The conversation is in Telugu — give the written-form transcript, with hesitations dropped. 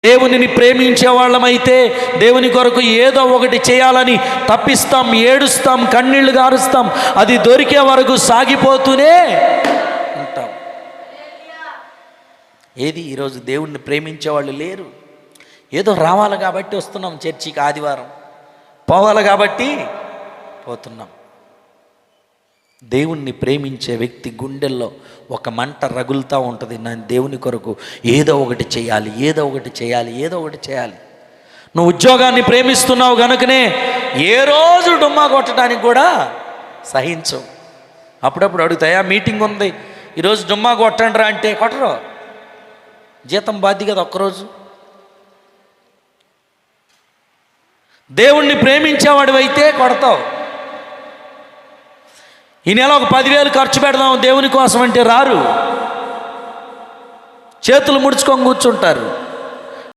దేవునిని ప్రేమించే వాళ్ళమైతే దేవుని కొరకు ఏదో ఒకటి చేయాలని తప్పిస్తాం, ఏడుస్తాం, కన్నీళ్లు గారుస్తాం. అది దొరికే వరకు సాగిపోతూనే ఉంటాం. ఏది ఈరోజు దేవుణ్ణి ప్రేమించే వాళ్ళు లేరు. ఏదో రావాలి కాబట్టి వస్తున్నాం చర్చికి, ఆదివారం పోవాలి కాబట్టి పోతున్నాం. దేవుణ్ణి ప్రేమించే వ్యక్తి గుండెల్లో ఒక మంట రగులుతూ ఉంటుంది. నేను దేవుని కొరకు ఏదో ఒకటి చేయాలి, ఏదో ఒకటి చేయాలి, ఏదో ఒకటి చేయాలి. నువ్వు ఉద్యోగాన్ని ప్రేమిస్తున్నావు కనుకనే ఏ రోజు డుమ్మా కొట్టడానికి కూడా సహించవు. అప్పుడప్పుడు అడుగుతాయా, మీటింగ్ ఉంది ఈరోజు డుమ్మా కొట్టండిరా అంటే కొట్టరు. జీతం బాధ్య కదా ఒక్కరోజు. దేవుణ్ణి ప్రేమించేవాడు అయితే కొడతావు. ఈ నెల ఒక 10,000 ఖర్చు పెడదాం దేవుని కోసం అంటే రారు, చేతులు ముడుచుకొని కూర్చుంటారు.